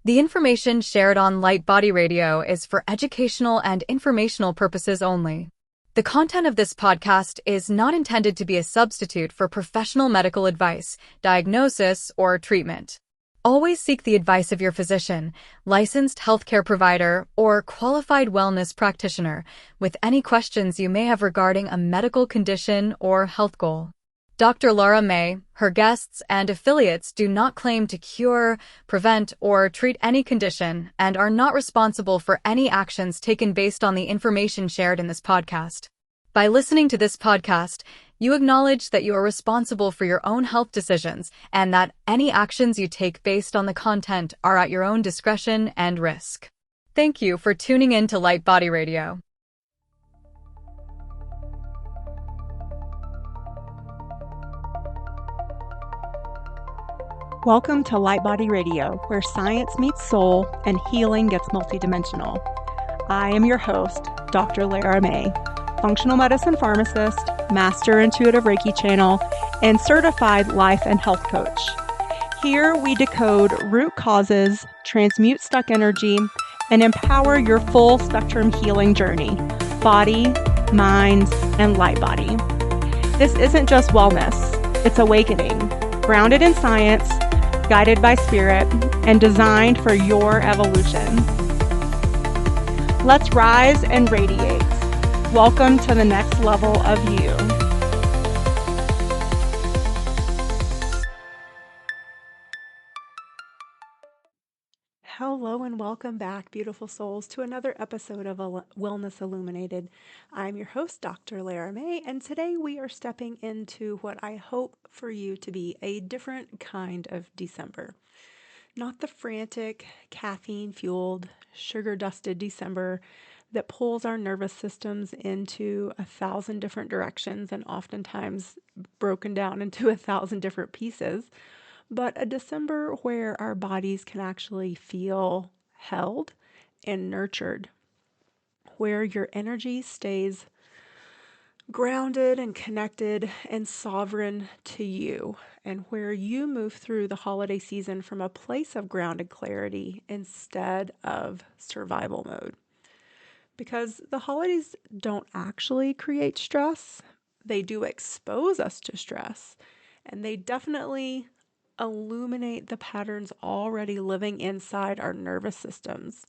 The information shared on Light Body Radio is for educational and informational purposes only. The content of this podcast is not intended to be a substitute for professional medical advice, diagnosis, or treatment. Always seek the advice of your physician, licensed healthcare provider, or qualified wellness practitioner with any questions you may have regarding a medical condition or health goal. Dr. Lara May, her guests, and affiliates do not claim to cure, prevent, or treat any condition and are not responsible for any actions taken based on the information shared in this podcast. By listening to this podcast, you acknowledge that you are responsible for your own health decisions and that any actions you take based on the content are at your own discretion and risk. Thank you for tuning in to Light Body Radio. Welcome to Light Body Radio, where science meets soul and healing gets multidimensional. I am your host, Dr. Lara May, functional medicine pharmacist, master intuitive Reiki channel, and certified life and health coach. Here we decode root causes, transmute stuck energy, and empower your full spectrum healing journey, body, mind, and light body. This isn't just wellness, it's awakening, grounded in science, guided by spirit, and designed for your evolution. Let's rise and radiate. Welcome to the next level of you. Hello and welcome back, beautiful souls, to another episode of Wellness Illuminated. I'm your host, Dr. Lara May, and today we are stepping into what I hope for you to be a different kind of December. Not the frantic, caffeine-fueled, sugar-dusted December that pulls our nervous systems into 1,000 different directions and oftentimes broken down into 1,000 different pieces, but a December where our bodies can actually feel held and nurtured, where your energy stays grounded and connected and sovereign to you, and where you move through the holiday season from a place of grounded clarity instead of survival mode. Because the holidays don't actually create stress, they do expose us to stress, and they definitely illuminate the patterns already living inside our nervous systems.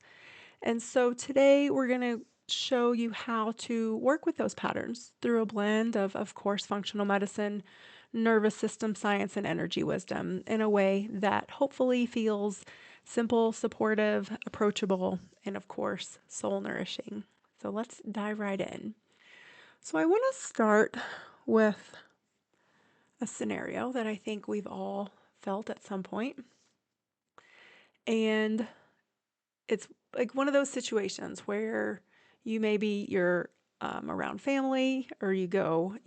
And so today we're going to show you how to work with those patterns through a blend of course, functional medicine, nervous system science, and energy wisdom in a way that hopefully feels simple, supportive, approachable, and of course, soul nourishing. So let's dive right in. So I want to start with a scenario that I think we've all felt at some point. And it's like one of those situations where you're around family, or you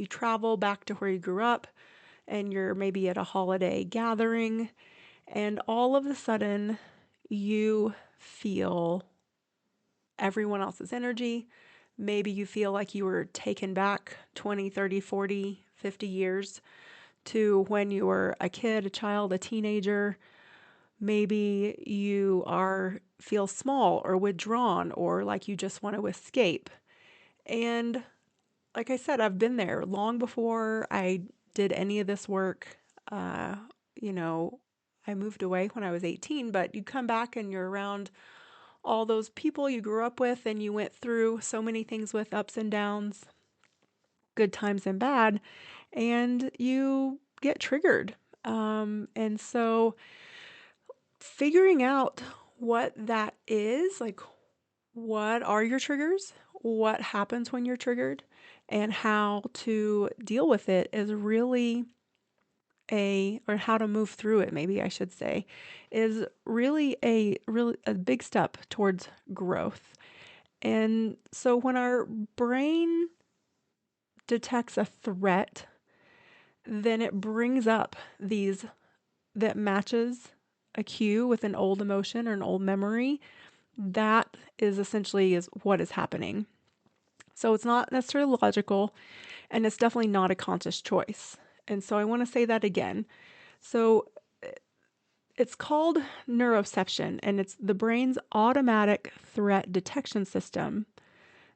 travel back to where you grew up, and you're maybe at a holiday gathering, and all of a sudden you feel everyone else's energy. Maybe you feel like you were taken back 20, 30, 40, 50 years to when you were a kid, a child, a teenager. Maybe you feel small or withdrawn, or like you just want to escape. And like I said, I've been there long before I did any of this work. I moved away when I was 18, but you come back and you're around all those people you grew up with, and you went through so many things with ups and downs, good times and bad, and you get triggered. And so figuring out what that is, like, what are your triggers? What happens when you're triggered? And how to deal with it is really or how to move through it, maybe I should say, is really a big step towards growth. And so when our brain detects a threat, then it brings up these that matches a cue with an old emotion or an old memory. That is essentially what is happening. So it's not necessarily logical, and it's definitely not a conscious choice. And so I want to say that again. So It's called neuroception, and it's the brain's automatic threat detection system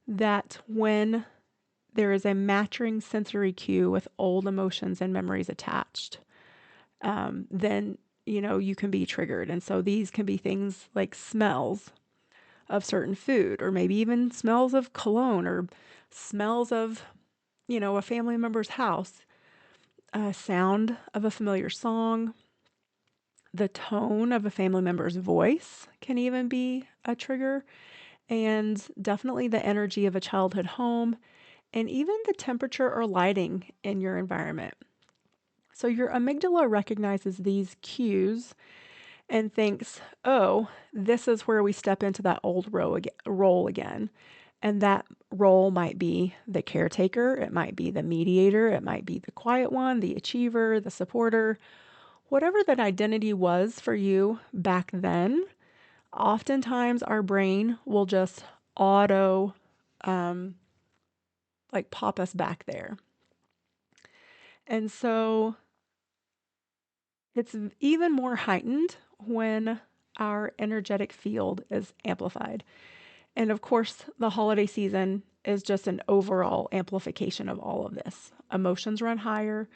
that when there is a matching sensory cue with old emotions and memories attached, then you can be triggered. And so these can be things like smells of certain food, or maybe even smells of cologne, or smells of a family member's house, a sound of a familiar song, the tone of a family member's voice can even be a trigger, and definitely the energy of a childhood home, and even the temperature or lighting in your environment. So your amygdala recognizes these cues and thinks, oh, this is where we step into that old role again. And that role might be the caretaker, it might be the mediator, it might be the quiet one, the achiever, the supporter. Whatever that identity was for you back then, oftentimes our brain will just auto pop us back there. And so it's even more heightened when our energetic field is amplified. And of course, the holiday season is just an overall amplification of all of this. Emotions run higher.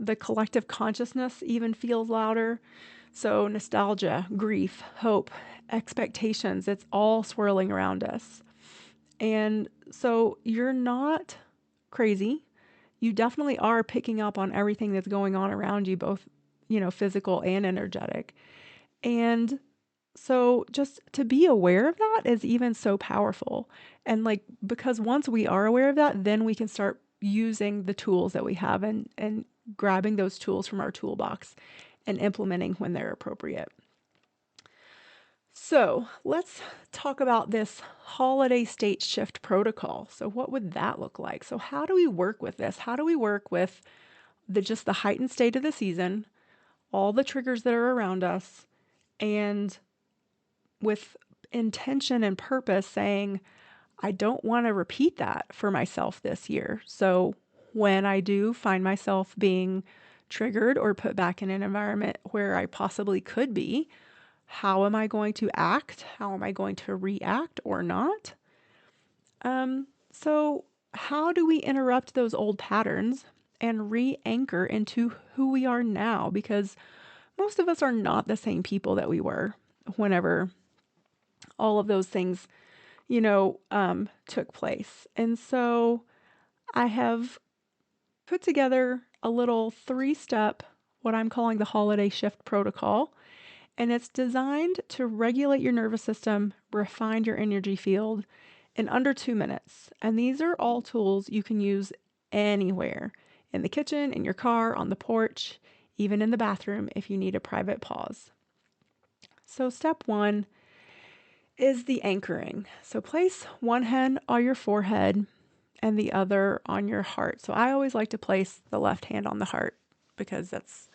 The collective consciousness even feels louder. So nostalgia, grief, hope, expectations, it's all swirling around us. And so you're not crazy. You definitely are picking up on everything that's going on around you, both, physical and energetic. And so just to be aware of that is even so powerful. And because once we are aware of that, then we can start using the tools that we have and grabbing those tools from our toolbox and implementing when they're appropriate. So let's talk about this holiday state shift protocol. So what would that look like? So how do we work with this? How do we work with just the heightened state of the season, all the triggers that are around us, and with intention and purpose saying, I don't want to repeat that for myself this year. So when I do find myself being triggered or put back in an environment where I possibly could be, how am I going to act? How am I going to react or not? So how do we interrupt those old patterns and re-anchor into who we are now? Because most of us are not the same people that we were whenever all of those things, took place. And so I have put together a little 3-step, what I'm calling the holiday shift protocol. And it's designed to regulate your nervous system, refine your energy field in under 2 minutes. And these are all tools you can use anywhere, in the kitchen, in your car, on the porch, even in the bathroom if you need a private pause. So step 1 is the anchoring. So place one hand on your forehead and the other on your heart. So I always like to place the left hand on the heart because that's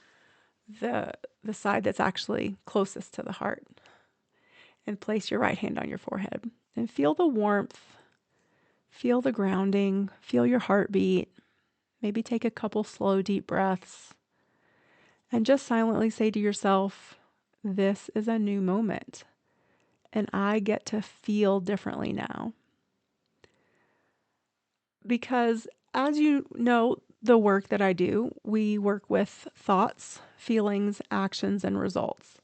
the side that's actually closest to the heart. And place your right hand on your forehead and feel the warmth, feel the grounding, feel your heartbeat. Maybe take a couple slow, deep breaths and just silently say to yourself, this is a new moment and I get to feel differently now. Because as you know, the work that I do, we work with thoughts, feelings, actions, and results.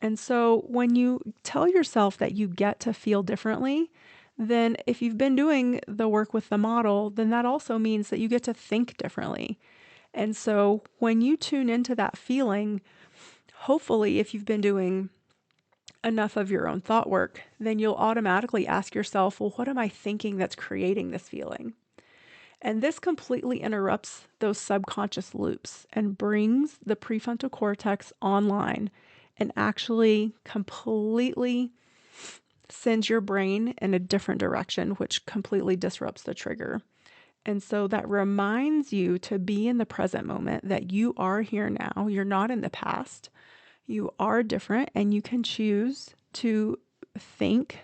And so when you tell yourself that you get to feel differently, then if you've been doing the work with the model, then that also means that you get to think differently. And so when you tune into that feeling, hopefully if you've been doing enough of your own thought work, then you'll automatically ask yourself, well, what am I thinking that's creating this feeling? And this completely interrupts those subconscious loops and brings the prefrontal cortex online and actually completely sends your in a different direction, which completely disrupts the trigger. And so that reminds you to be in the present moment, that you are here now. You're not in the past. You are different, and you can choose to think,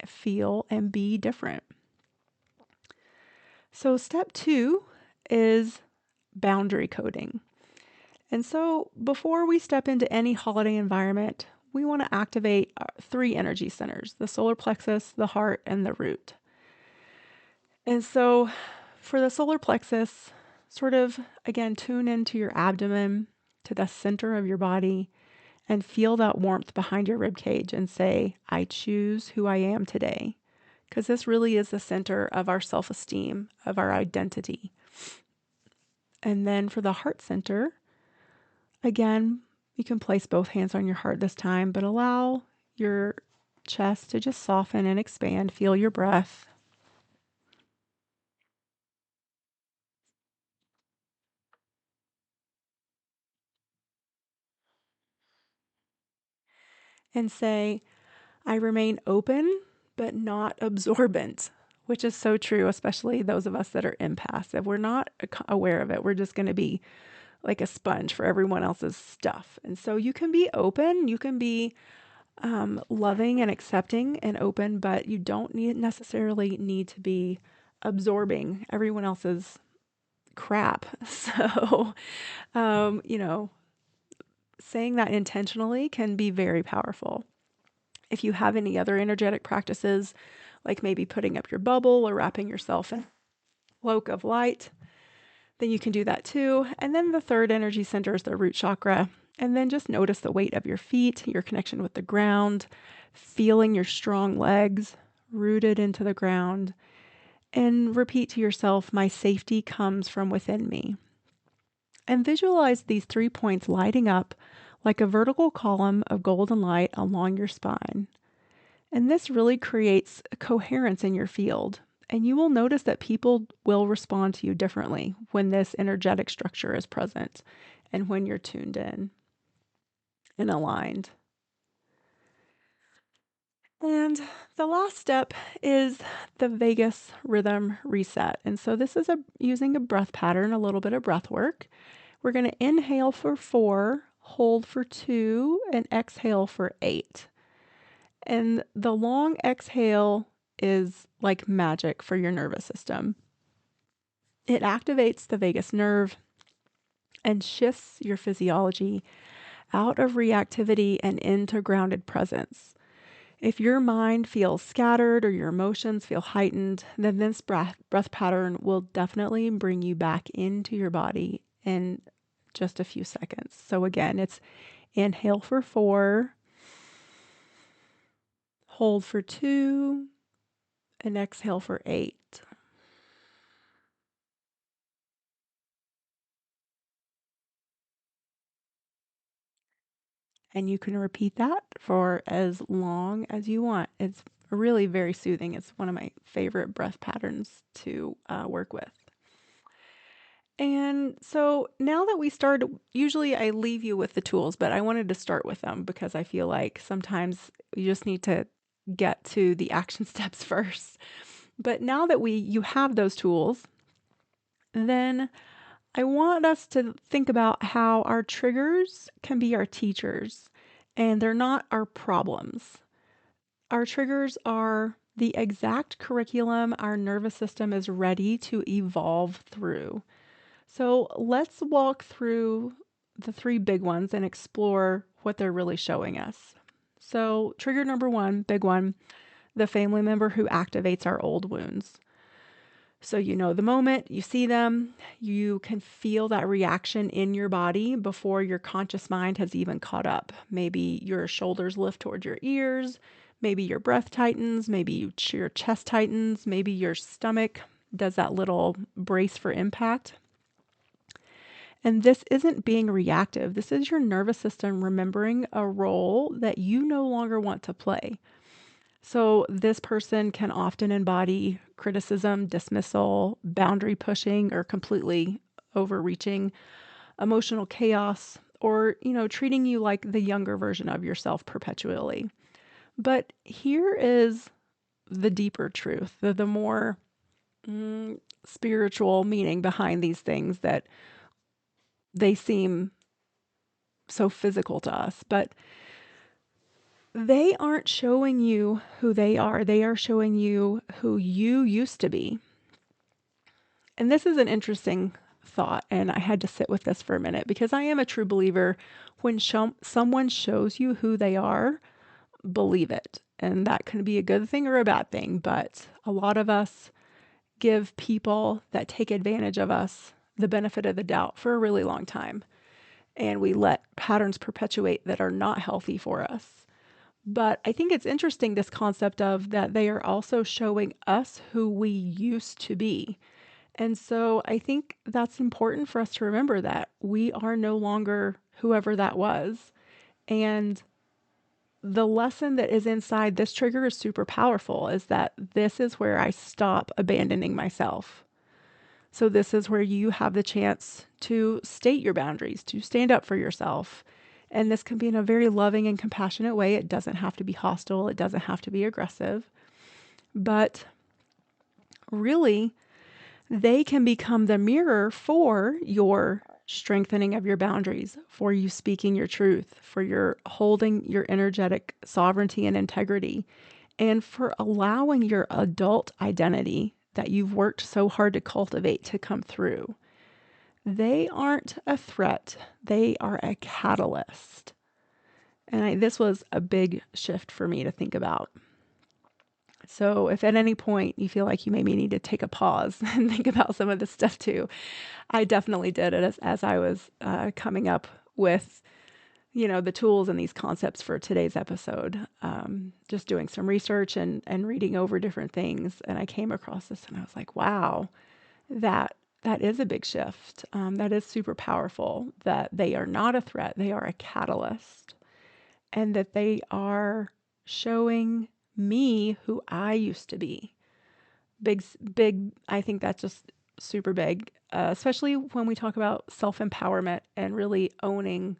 feel, and be different. So step 2 is boundary coding. And so before we step into any holiday environment, we want to activate our 3 energy centers: the solar plexus, the heart, and the root. And so for the solar plexus, sort of again, tune into your abdomen, to the center of your body, and feel that warmth behind your rib cage and say, I choose who I am today. Because this really is the center of our self-esteem, of our identity. And then for the heart center, again, you can place both hands on your heart this time, but allow your chest to just soften and expand. Feel your breath. And say, I remain open, but not absorbent, which is so true, especially those of us that are empaths. If we're not aware of it, we're just going to be like a sponge for everyone else's stuff. And so you can be open, you can be loving and accepting and open, but you don't necessarily need to be absorbing everyone else's crap. So, you know, saying that intentionally can be very powerful. If you have any other energetic practices, like maybe putting up your bubble or wrapping yourself in a cloak of light, then you can do that too. And then the third energy center is the root chakra. And then just notice the weight of your feet, your connection with the ground, feeling your strong legs rooted into the ground. And repeat to yourself, my safety comes from within me. And visualize these 3 points lighting up like a vertical column of golden light along your spine. And this really creates a coherence in your field. And you will notice that people will respond to you differently when this energetic structure is present and when you're tuned in and aligned. And the last step is the vagus rhythm reset. And so this is using a breath pattern, a little bit of breath work. We're going to inhale for 4, hold for 2, and exhale for 8. And the long exhale is like magic for your nervous system. It activates the vagus nerve and shifts your physiology out of reactivity and into grounded presence. If your mind feels scattered or your emotions feel heightened, then this breath pattern will definitely bring you back into your body in just a few seconds. So again, it's inhale for 4, hold for 2, and exhale for 8. And you can repeat that for as long as you want. It's really very soothing. It's one of my favorite breath patterns to work with. And so now that we started, usually I leave you with the tools, but I wanted to start with them because I feel like sometimes you just need to get to the action steps first. But now that you have those tools, then I want us to think about how our triggers can be our teachers and they're not our problems. Our triggers are the exact curriculum our nervous system is ready to evolve through. So let's walk through the 3 big ones and explore what they're really showing us. So trigger number 1, big one, the family member who activates our old wounds. So you know the moment you see them, you can feel that reaction in your body before your conscious mind has even caught up. Maybe your shoulders lift toward your ears, maybe your breath tightens, maybe your chest tightens, maybe your stomach does that little brace for impact. And this isn't being reactive. This is your nervous system remembering a role that you no longer want to play. So this person can often embody criticism, dismissal, boundary pushing, or completely overreaching, emotional chaos, or, treating you like the younger version of yourself perpetually. But here is the deeper truth, the more spiritual meaning behind these things that they seem so physical to us, but they aren't showing you who they are. They are showing you who you used to be. And this is an interesting thought, and I had to sit with this for a minute because I am a true believer when someone shows you who they are, believe it. And that can be a good thing or a bad thing, but a lot of us give people that take advantage of us the benefit of the doubt for a really long time. And we let patterns perpetuate that are not healthy for us. But I think it's interesting, this concept of that they are also showing us who we used to be. And so I think that's important for us to remember that we are no longer whoever that was. And the lesson that is inside this trigger is super powerful, is that this is where I stop abandoning myself. So this is where you have the chance to state your boundaries, to stand up for yourself. And this can be in a very loving and compassionate way. It doesn't have to be hostile. It doesn't have to be aggressive. But really, they can become the mirror for your strengthening of your boundaries, for you speaking your truth, for your holding your energetic sovereignty and integrity, and for allowing your adult identity that you've worked so hard to cultivate to come through. They aren't a threat. They are a catalyst. And this was a big shift for me to think about. So if at any point you feel like you maybe need to take a pause and think about some of this stuff too, I definitely did it as I was coming up with, the tools and these concepts for today's episode. Just doing some research and reading over different things. And I came across this and I was like, wow, that is a big shift. That is super powerful, that they are not a threat. They are a catalyst, and that they are showing me who I used to be. Big, I think that's just super big, especially when we talk about self-empowerment and really owning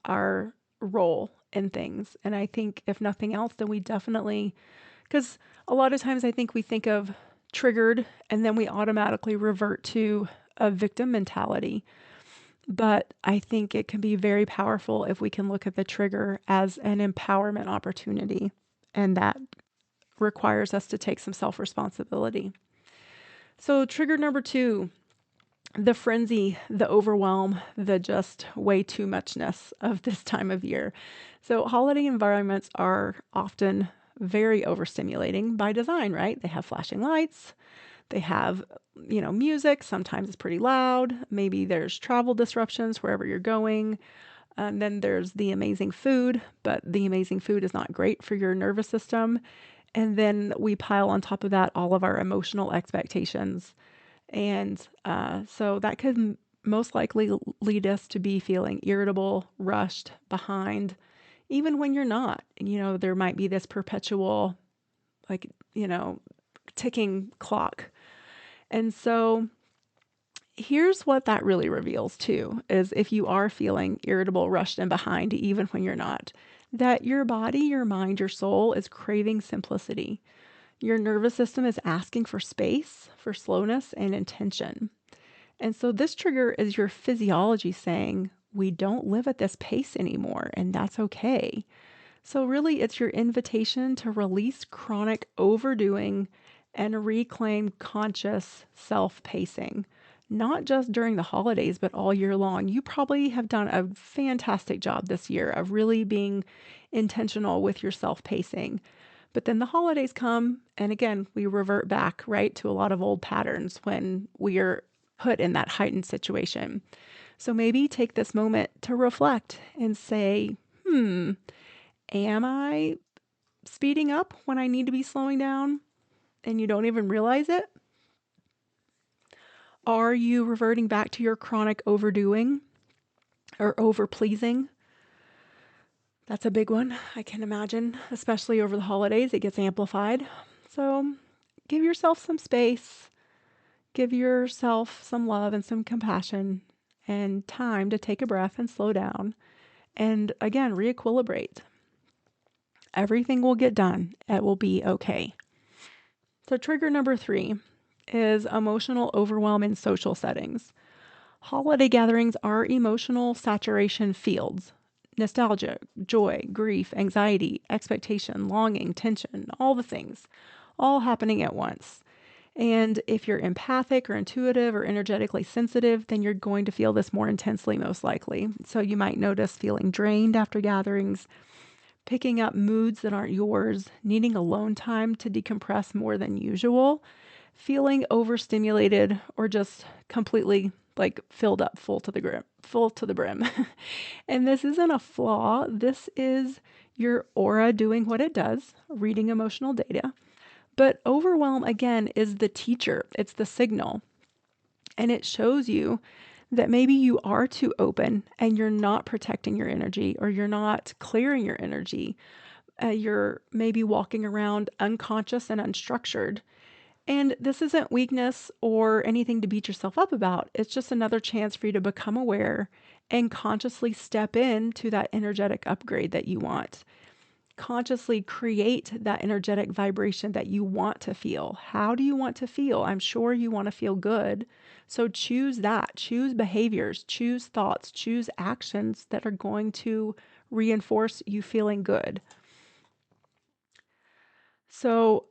our role in things. And I think if nothing else, then we definitely, because a lot of times I think we think of triggered and then we automatically revert to a victim mentality. But I think it can be very powerful if we can look at the trigger as an empowerment opportunity. And that requires us to take some self-responsibility. So trigger number 2, the frenzy, the overwhelm, the just way too muchness of this time of year. So holiday environments are often very overstimulating by design, right? They have flashing lights. They have, music. Sometimes it's pretty loud. Maybe there's travel disruptions wherever you're going. And then there's the amazing food, but the amazing food is not great for your nervous system. And then we pile on top of that all of our emotional expectations. And so that could most likely lead us to be feeling irritable, rushed, behind, even when you're not. There might be this perpetual, ticking clock. And so here's what that really reveals too, is if you are feeling irritable, rushed, and behind, even when you're not, that your body, your mind, your soul is craving simplicity. Your nervous system is asking for space, for slowness, and intention. And so this trigger is your physiology saying, we don't live at this pace anymore, and that's okay. So really, it's your invitation to release chronic overdoing and reclaim conscious self-pacing, not just during the holidays, but all year long. You probably have done a fantastic job this year of really being intentional with your self-pacing. But then the holidays come, and again, we revert back, right, to a lot of old patterns when we are put in that heightened situation. So maybe take this moment to reflect and say, am I speeding up when I need to be slowing down and you don't even realize it? Are you reverting back to your chronic overdoing or overpleasing? That's a big one, I can imagine, especially over the holidays. It gets amplified. So give yourself some space. Give yourself some love and some compassion and time to take a breath and slow down. And again, re-equilibrate. Everything will get done. It will be okay. So trigger number 3 is emotional overwhelm in social settings. Holiday gatherings are emotional saturation fields. Nostalgia, joy, grief, anxiety, expectation, longing, tension, all the things, all happening at once. And if you're empathic or intuitive or energetically sensitive, then you're going to feel this more intensely, most likely. So you might notice feeling drained after gatherings, picking up moods that aren't yours, needing alone time to decompress more than usual, feeling overstimulated, or just completely like filled up full to the brim. And this isn't a flaw. This is your aura doing what it does, reading emotional data. But overwhelm, again, is the teacher. It's the signal. And it shows you that maybe you are too open and you're not protecting your energy, or you're not clearing your energy. You're maybe walking around unconscious and unstructured. And this isn't weakness or anything to beat yourself up about. It's just another chance for you to become aware and consciously step into that energetic upgrade that you want. Consciously create that energetic vibration that you want to feel. How do you want to feel? I'm sure you want to feel good. So choose that. Choose behaviors, choose thoughts, choose actions that are going to reinforce you feeling good. So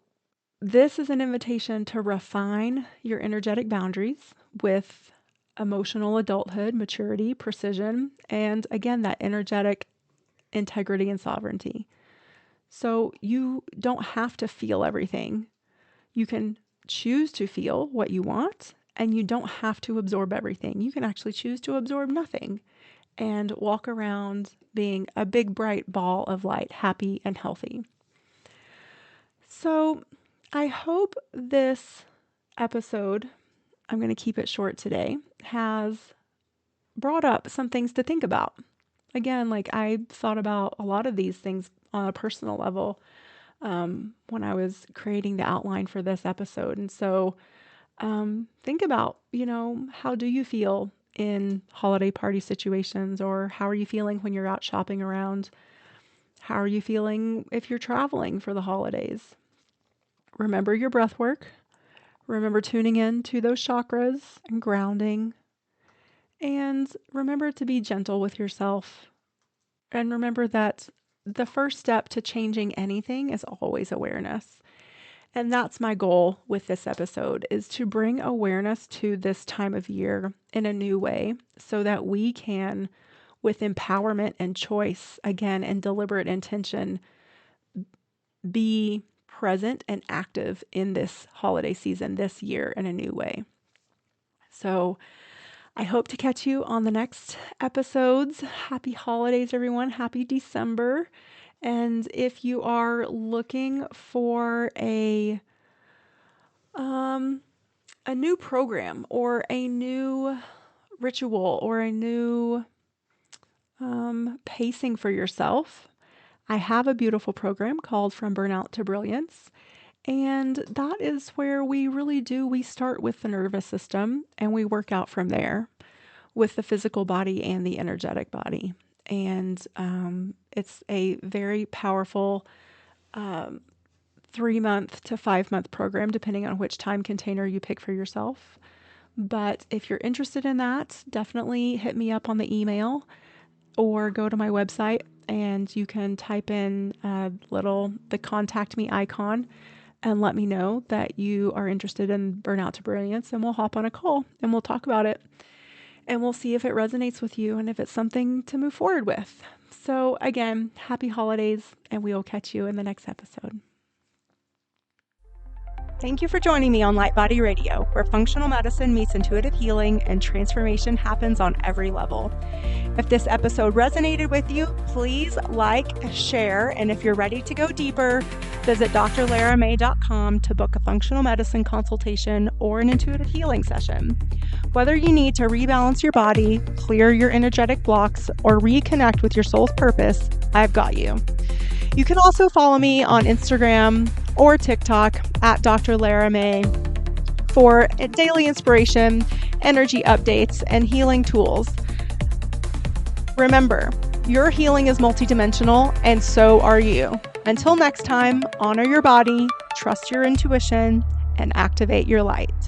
this is an invitation to refine your energetic boundaries with emotional adulthood, maturity, precision, and again, that energetic integrity and sovereignty. So you don't have to feel everything. You can choose to feel what you want, and you don't have to absorb everything. You can actually choose to absorb nothing and walk around being a big, bright ball of light, happy and healthy. So I hope this episode, I'm going to keep it short today, has brought up some things to think about. Again, like I thought about a lot of these things on a personal level when I was creating the outline for this episode. And so think about, how do you feel in holiday party situations, or how are you feeling when you're out shopping around? How are you feeling if you're traveling for the holidays? Remember your breath work. Remember tuning in to those chakras and grounding. And remember to be gentle with yourself. And remember that the first step to changing anything is always awareness. And that's my goal with this episode, is to bring awareness to this time of year in a new way so that we can, with empowerment and choice, again, and deliberate intention, be present and active in this holiday season this year in a new way. So I hope to catch you on the next episodes. Happy holidays, everyone. Happy December. And if you are looking for a new program or a new ritual or a new pacing for yourself, I have a beautiful program called From Burnout to Brilliance. And that is where we start with the nervous system and we work out from there with the physical body and the energetic body. And it's a very powerful 3-month to 5-month program, depending on which time container you pick for yourself. But if you're interested in that, definitely hit me up on the email or go to my website and you can type in the contact me icon and let me know that you are interested in Burnout to Brilliance, and we'll hop on a call and we'll talk about it. And we'll see if it resonates with you and if it's something to move forward with. So again, happy holidays, and we will catch you in the next episode. Thank you for joining me on Light Body Radio, where functional medicine meets intuitive healing and transformation happens on every level. If this episode resonated with you, please like, share, and if you're ready to go deeper, visit drlaramay.com to book a functional medicine consultation or an intuitive healing session. Whether you need to rebalance your body, clear your energetic blocks, or reconnect with your soul's purpose, I've got you. You can also follow me on Instagram or TikTok at Dr. Lara May for daily inspiration, energy updates, and healing tools. Remember, your healing is multidimensional, and so are you. Until next time, honor your body, trust your intuition, and activate your light.